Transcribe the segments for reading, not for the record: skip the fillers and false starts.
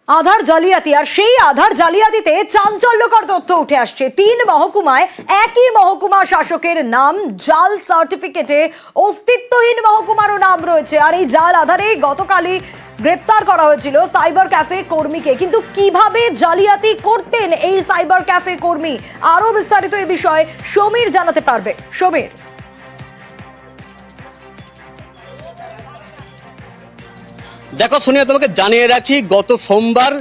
আধার জালিয়াতি, আর সেই আধার জালিয়াতিতে চাঞ্চল্যকর তথ্য উঠে আসছে। 3 মহকুমায় একই মহকুমা শাসকের নাম, জাল সার্টিফিকেটে অস্তিত্বহীন মহকুমারও নাম রয়েছে। আর এই জাল আধারে গতকালই গ্রেপ্তার করা হয়েছিল সাইবার ক্যাফে কর্মীকে। কিন্তু কিভাবে জালিয়াতি করতেন এই সাইবার ক্যাফে কর্মী, আরো বিস্তারিত এই বিষয়ে সমীর জানাতে পারবে। সমীর, দেখো সোনিয়া, তোমাকে জানিয়ে রাখি, গত সোমবার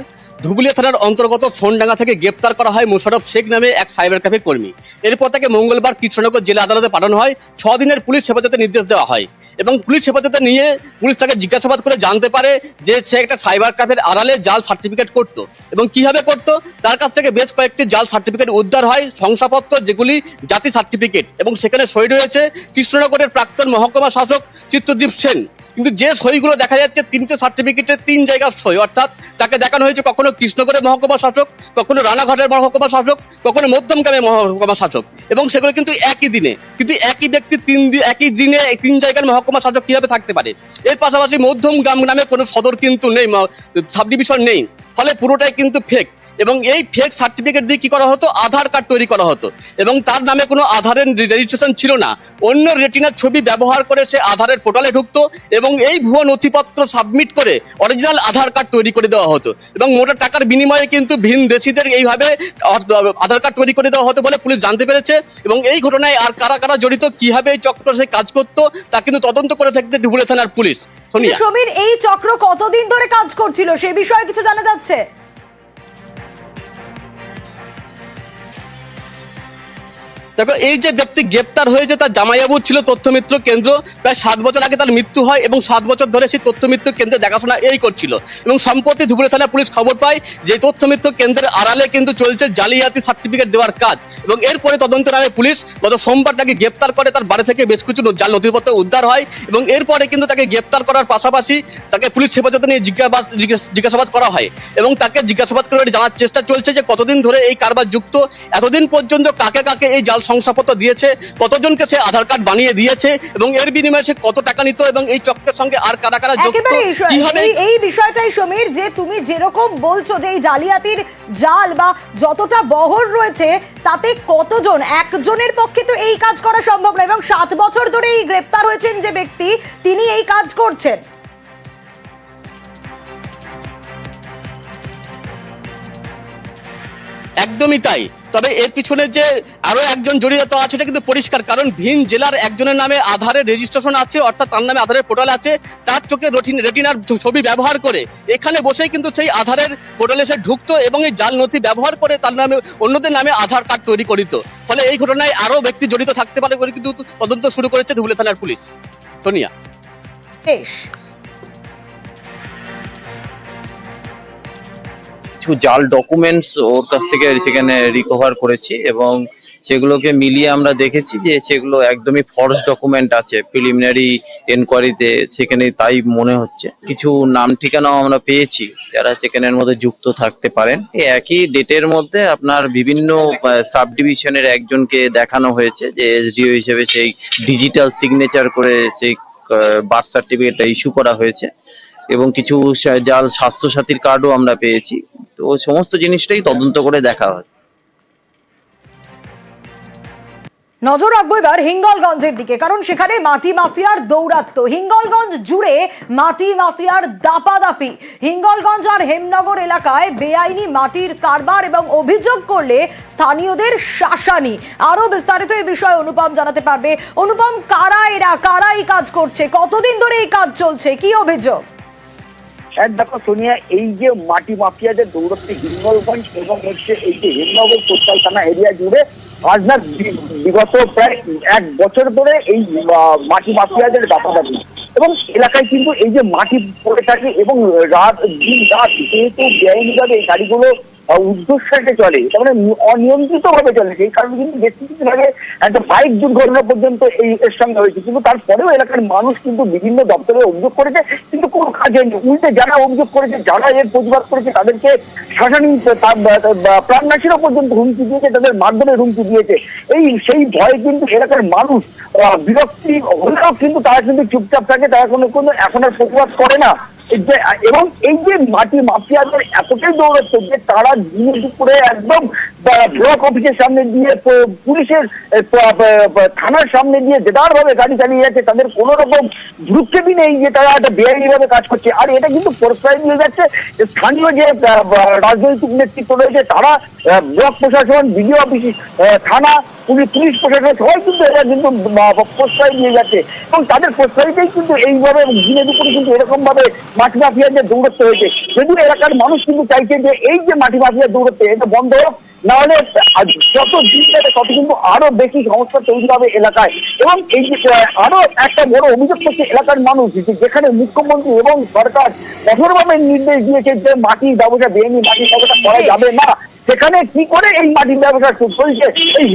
ধুবুলিয়া থানার অন্তর্গত সোনডাঙ্গা থেকে গ্রেপ্তার করা হয় মোশাররফ শেখ নামে এক সাইবার ক্যাফে কর্মী। এরপর তাকে মঙ্গলবার কৃষ্ণনগর জেলা আদালতে পাঠানো হয়। 6 দিনের পুলিশ হেফাজতের নির্দেশ দেওয়া হয় এবং পুলিশ হেফাজতে নিয়ে পুলিশ তাকে জিজ্ঞাসাবাদ করে জানতে পারে যে সে একটা সাইবার ক্যাফের আড়ালে জাল সার্টিফিকেট করত এবং কিভাবে করত। তার কাছ থেকে বেশ কয়েকটি জাল সার্টিফিকেট উদ্ধার হয়, শংসাপত্র যেগুলি জাতি সার্টিফিকেট, এবং সেখানে সই রয়েছে কৃষ্ণনগরের প্রাক্তন মহকুমা শাসক চিত্রদীপ সেন। কিন্তু যে সইগুলো দেখা যাচ্ছে 3টে সার্টিফিকেটের 3 জায়গার সই, অর্থাৎ তাকে দেখানো হয়েছে কখনো কৃষ্ণনগরের মহকুমা শাসক, কখনো রানাঘাটের মহকুমা শাসক, কখনো মধ্যমগ্রামের মহকুমা শাসক, এবং সেগুলো কিন্তু একই দিনে। কিন্তু একই ব্যক্তি একই দিনে 3 জায়গার মহকুমা শাসক কিভাবে থাকতে পারে? এর পাশাপাশি মধ্যমগ্রাম নামে কোনো সদর কিন্তু নেই, সাব ডিভিশন নেই, ফলে পুরোটাই কিন্তু ফেক। এবং এই ফেক সার্টিফিকেট দিয়ে কি করা হতো, আধার কার্ড তৈরি করা হতো এবং তার নামে কোনো আধারের রেজিস্ট্রেশন ছিল না। অন্য রেটিনার ছবি ব্যবহার করে সে আধারের পোর্টালে ঢুকতো এবং এই ভুয়ো নথিপত্র সাবমিট করে অরিজিনাল আধার কার্ড তৈরি করে দেওয়া হতো এবং মোটা টাকার বিনিময়ে কিন্তু ভিন দেশিদের এইভাবে আধার কার্ড তৈরি করে দেওয়া হতো বলে পুলিশ জানতে পেরেছে। এবং এই ঘটনায় আর কারা কারা জড়িত, কিভাবে এই চক্র সে কাজ করতো, তা কিন্তু তদন্ত করে থাকতে ধুবুলিয়া থানার পুলিশ। সোনিয়া, সমীর, এই চক্র কতদিন ধরে কাজ করছিল সে বিষয়ে কিছু জানা যাচ্ছে? দেখো, এই যে ব্যক্তি গ্রেপ্তার হয়েছে তার জামাইবাবু ছিল তথ্যমিত্র কেন্দ্র। প্রায় 7 বছর আগে তার মৃত্যু হয় এবং 7 বছর ধরে সেই তথ্যমিত্র কেন্দ্রে দেখাশোনা এই করছিল। এবং সম্প্রতি ধুবুলিয়া থানা পুলিশ খবর পায় যে তথ্যমিত্র কেন্দ্রের আড়ালে কিন্তু চলছে জালিয়াতি সার্টিফিকেট দেওয়ার কাজ, এবং এরপরে তদন্ত নামে পুলিশ গত সোমবার তাকে গ্রেপ্তার করে। তার বাড়ি থেকে বেশ কিছু জাল নথিপত্র উদ্ধার হয় এবং এরপরে কিন্তু তাকে গ্রেপ্তার করার পাশাপাশি তাকে পুলিশ হেফাজতে নিয়ে জিজ্ঞাসাবাদ করা হয় এবং তাকে জিজ্ঞাসাবাদ করে জানার চেষ্টা চলছে যে কতদিন ধরে এই কারবার যুক্ত, এতদিন পর্যন্ত কাকে কাকে এই জাল শংসাপত্র দিয়েছে, কতজনকে সে আধার কার্ড বানিয়ে দিয়েছে এবং এর বিনিময়ে সে কত টাকা নিত এবং এই চক্রের সঙ্গে আর কারা কারা যুক্ত। এই বিষয়টাই সমীর, যে তুমি যেরকম বলছো যে এই জালিয়াতির জাল বা যতটা বহর রয়েছে তাতে কতজন, একজনের পক্ষে তো এই কাজ করা সম্ভব না। এবং 7 বছর ধরে এই গ্রেপ্তার হয়েছেন যে ব্যক্তি, তিনি এই কাজ করছেন। একদমই তাই। তবে এর পিছনে যে আরো একজন জড়িত আছে এটা কিন্তু পরিষ্কার, কারণ ভিন জেলার একজনের নামে আধারের রেজিস্ট্রেশন আছে, অর্থাৎ তার নামে আধারের পোর্টাল আছে। তার চোখে রেটিনার ছবি ব্যবহার করে এখানে বসেই কিন্তু সেই আধারের পোর্টালে সে ঢুকতো এবং এই জাল নথি ব্যবহার করে তার নামে অন্যদের নামে আধার কার্ড তৈরি করিত। ফলে এই ঘটনায় আরো ব্যক্তি জড়িত থাকতে পারে বলে কিন্তু তদন্ত শুরু করেছে ধুবুলিয়া থানার পুলিশ। সোনিয়া, কিছু জাল ডকুমেন্টস ওর কাছ থেকে সেখানে রিকভার করেছি এবং সেগুলোকে মিলিয়ে আমরা দেখেছি যে সেগুলো একদমই ফলস ডকুমেন্ট আছে। প্রিলিমিনারি এনকোয়ারিতে সেখানে তাই মনে হচ্ছে। কিছু নাম ঠিকানাও আমরা পেয়েছি যারা সেখানের মধ্যে যুক্ত থাকতে পারেন। এই একই ডেটের মধ্যে আপনার বিভিন্ন সাব ডিভিশনের একজনকে দেখানো হয়েছে যে এসডিও হিসেবে সেই ডিজিটাল সিগনেচার করে সেই বার্থ সার্টিফিকেটটা ইস্যু করা হয়েছে এবং কিছু জাল স্বাস্থ্যসাথীর কার্ডও আমরা পেয়েছি। তো সমস্ত জিনিসটাই তদন্ত করে দেখা হয়। নজর রাখবো এবার হিঙ্গলগঞ্জের দিকে, কারণ সেখানে মাটি মাফিয়ার দৌরাত্ম্য। হিঙ্গলগঞ্জ জুড়ে মাটি মাফিয়ার দাপাদাপি। হিঙ্গলগঞ্জ আর হেমনগর এলাকায় বেআইনি মাটির কারবার এবং অভিযোগ করলে স্থানীয়দের শাসানি। আরো বিস্তারিত এই বিষয়ে অনুপম জানাতে পারবে। অনুপম, কারা এরা, কারা এই কাজ করছে, কতদিন ধরে এই কাজ চলছে, কি অভিযোগ? দেখো সোনিয়া, এই যে মাটি মাফিয়াদের দৌড়াচ্ছে হিঙ্গলগঞ্জ এবং হচ্ছে এই যে হেমনগর কোতোয়াল থানা এরিয়া জুড়ে আজ না বিগত প্রায় 1 বছর ধরে এই মাটি মাফিয়াদের দাপাদাপি। এবং এলাকায় কিন্তু এই যে মাটি পড়ে থাকে এবং দিন রাত যেহেতু বেআইনিভাবে এই গাড়িগুলো উর্ধ্বশ্বাসে চলে, তার মানে অনিয়ন্ত্রিত ভাবে চলে, সেই কারণে কিন্তু বেশ কিছুভাবে একটা বাইক দুর্ঘটনা পর্যন্ত এর সঙ্গে হয়েছে। কিন্তু তারপরেও এলাকার মানুষ কিন্তু বিভিন্ন দপ্তরে অভিযোগ করেছে, কিন্তু কোনো কাজ হয়নি। উল্টে যারা অভিযোগ করেছে, যারা এর প্রতিবাদ করেছে তাদেরকে শাসানি, প্রাণনাশীরা পর্যন্ত হুমকি দিয়েছে, তাদের মাধ্যমে হুমকি দিয়েছে। সেই ভয়ে কিন্তু এলাকার মানুষ বিরক্তি হলেও কিন্তু তারা কিন্তু চুপচাপ থাকে, তারা কোনো এখন আর প্রতিবাদ করে না। এবং এই যে মাটি মাফিয়াদের এতটাই দৌড়ত্ব যে তারা দিনে দুপুরে একদম ব্লক অফিসের সামনে দিয়ে পুলিশের থানার সামনে দিয়ে জেদার ভাবে গাড়ি চালিয়ে যাচ্ছে, তাদের কোন রকম ভ্রুক্ষেপই নেই যে তারা একটা বেআইনি ভাবে কাজ করছে। আর এটা কিন্তু প্রশ্রয় দিয়ে যাচ্ছে স্থানীয় যে রাজনৈতিক নেতৃত্ব রয়েছে, তারা ব্লক প্রশাসন, বিডিও অফিস, থানা, পুলিশ প্রশাসন সবাই কিন্তু এরা কিন্তু প্রশ্রয় দিয়ে যাচ্ছে এবং তাদের প্রশ্রয়তেই কিন্তু এইভাবে দিনে দুপুরে কিন্তু এরকম ভাবে মাটি মাফিয়াদের দৌড়ত্ব হয়েছে। যদিও এলাকার মানুষ কিন্তু চাইছে যে এই যে মাটি মাফিয়ার দৌড়ত্ব এটা বন্ধ হোক, নাহলে যত দিন যাবে তত কিন্তু আরো বেশি সমস্যা তৈরি হবে এলাকায়। এবং এই যে আরো একটা বড় অভিযোগ করছে এলাকার মানুষ, যেখানে মুখ্যমন্ত্রী এবং সরকার কঠোরভাবে নির্দেশ দিয়েছে যে মাটির ব্যবসা, বেআইনি মাটির ব্যবসা করা যাবে না, সেখানে কি করে এই মাটির ব্যবসা চলছে এই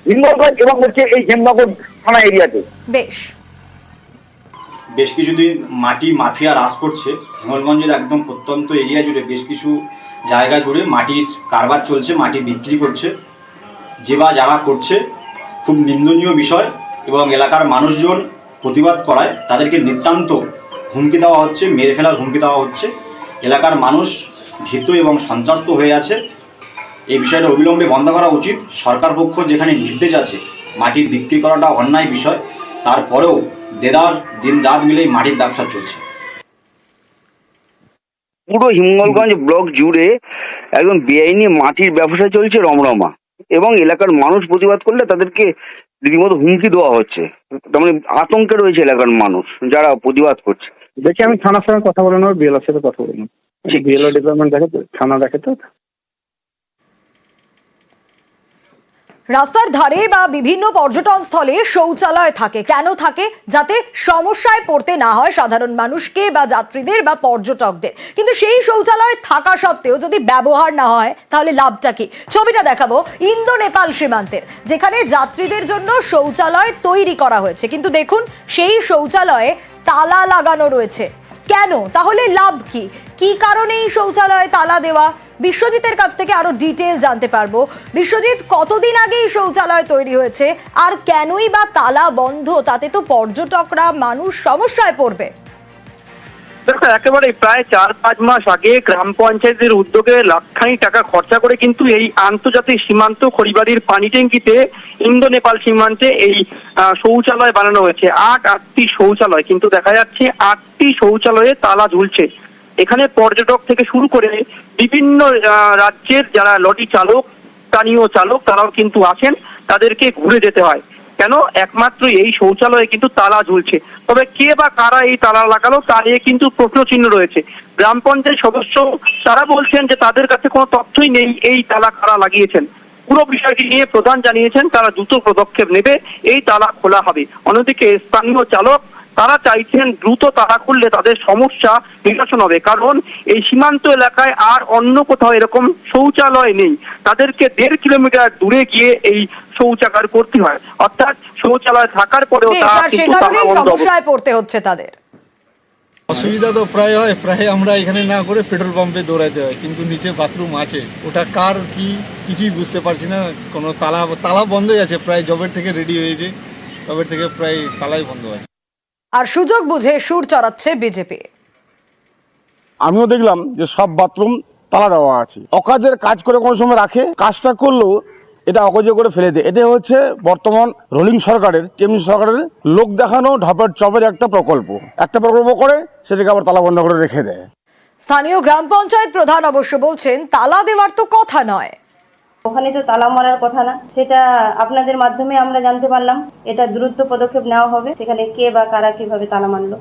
হিঙ্গলগঞ্জ এবং হচ্ছে এই হেমনগর থানা এরিয়াতে। বেশ কিছুদিন মাটি মাফিয়া রাজ করছে হিঙ্গলগঞ্জের একদম প্রত্যন্ত এরিয়া জুড়ে, বেশ কিছু জায়গা জুড়ে মাটির কারবার চলছে, মাটি বিক্রি করছে। যে বা যারা করছে খুব নিন্দনীয় বিষয় এবং এলাকার মানুষজন প্রতিবাদ করায় তাদেরকে নিতান্ত হুমকি দেওয়া হচ্ছে, মেরে ফেলার হুমকি দেওয়া হচ্ছে। এলাকার মানুষ ভীত এবং সন্ত্রস্ত হয়ে আছে। এই বিষয়টা অবিলম্বে বন্ধ করা উচিত। সরকার পক্ষ যেখানে নির্দেশ আছে মাটির বিক্রি করাটা অন্যায় বিষয়, তারপরেও দেদার দিন রাত মিলেই মাটির ব্যবসা চলছে। পুরো হিঙ্গলগঞ্জ ব্লক জুড়ে একদম বেআইনি মাটির ব্যবসা চলছে রমরমা, এবং এলাকার মানুষ প্রতিবাদ করলে তাদেরকে রীতিমতো হুমকি দেওয়া হচ্ছে। তার মানে আতঙ্কে রয়েছে এলাকার মানুষ যারা প্রতিবাদ করছে। দেখি আমি থানার সঙ্গে কথা বলে নেবো, বিএলওর সাথে কথা বলে নেবো। বিএলও ডিপার্টমেন্ট দেখে তো, থানা দেখে তো। রাস্তার ধারে বা বিভিন্ন পর্যটন স্থলে শৌচালয় থাকে, কেন থাকে? যাতে সমস্যায় পড়তে না হয় সাধারণ মানুষকে বা যাত্রীদের বা পর্যটকদের। কিন্তু সেই শৌচালয় থাকা সত্ত্বেও যদি ব্যবহার না হয় তাহলে লাভটা কি? ছবিটা দেখাবো ইন্দো নেপাল সীমান্তের, যেখানে যাত্রীদের জন্য শৌচালয় তৈরি করা হয়েছে, কিন্তু দেখুন সেই শৌচালয়ে তালা লাগানো রয়েছে। কেন? তাহলে লাভ কি? কি কারণে এই শৌচালয়ে তালা দেওয়া? বিশ্বজিতের কাছ থেকে আরো ডিটেল জানতে পারবো। বিশ্বজিৎ, কতদিন আগে এই শৌচালয় তৈরি হয়েছে আর কেনই বা তালা বন্ধ? তাতে তো পর্যটকরা, মানুষ সমস্যায় পড়বে। দেখো, একেবারে প্রায় 4-5 মাস আগে গ্রাম পঞ্চায়েতের উদ্যোগে লাখখানি টাকা খরচা করে কিন্তু এই আন্তর্জাতিক সীমান্ত খড়িবাড়ির পানি ট্যাঙ্কিতে ইন্দো নেপাল সীমান্তে এই শৌচালয় বানানো হয়েছে। 8টি শৌচালয়, কিন্তু দেখা যাচ্ছে 8টি শৌচালয়ে তালা ঝুলছে। এখানে পর্যটক থেকে শুরু করে বিভিন্ন রাজ্যের যারা লরি চালক, স্থানীয় চালক, তারাও কিন্তু আসেন, তাদেরকে ঘুরে যেতে হয়। কেন? একমাত্র এই শৌচালয়ে কিন্তু তালা ঝুলছে। তবে কে বা কারা এই তালা লাগালো তা নিয়ে কিন্তু প্রশ্নচিহ্ন রয়েছে। গ্রাম পঞ্চায়েত সদস্য তারা বলছেন যে তাদের কাছে কোনো তথ্যই নেই এই তালা কারা লাগিয়েছেন। পুরো বিষয়টি নিয়ে প্রধান জানিয়েছেন তারা দ্রুত পদক্ষেপ নেবে, এই তালা খোলা হবে। অন্যদিকে স্থানীয় চালক তারা চাইছেন দ্রুত তালা খুললে তাদের সমস্যা নিরসন হবে, কারণ এই সীমান্ত এলাকায় আর অন্য কোথাও এরকম শৌচালয় নেই। তাদেরকে 1.5 কিলোমিটার দূরে গিয়ে এই শৌচাগার করতে হয়, অর্থাৎ শৌচালয় থাকার পরেও সমস্যায় পড়তে হচ্ছে তাদের। অসুবিধা তো প্রায় হয়, প্রায় আমরা এখানে না করে পেট্রোল পাম্পে দৌড়াতে হয়, কিন্তু নিচে বাথরুম আছে, ওটা কার কি কিছুই বুঝতে পারছি না। কোনো তালা বন্ধই আছে, প্রায় জবের থেকে রেডি হয়েছে, তবের থেকে প্রায় তালাই বন্ধ আছে। আর সুযোগ বুঝে সুর চড়াচ্ছে বিজেপি। আমিও দেখলাম যে সব বাথরুম তালা দেওয়া আছে, অকাজের কাজ করে কোনো সময় রাখে, কাজটা করলেও এটা অকাজে করে ফেলে দেয়। এটা হচ্ছে বর্তমান রোলিং সরকারের, টিএমসি সরকারের লোক দেখানো ঢপের চপের একটা প্রকল্প করে সেটাকে আবার তালা বন্ধ করে রেখে দেয়। স্থানীয় গ্রাম পঞ্চায়েত প্রধান অবশ্য বলছেন তালা দেওয়ার তো কথা নয়, ওখানে তো তালা মারার কথা না, সেটা আপনাদের মাধ্যমে আমরা জানতে পারলাম। এটা দ্রুত পদক্ষেপ নেওয়া হবে, সেখানে কে বা কারা কিভাবে তালা মারলো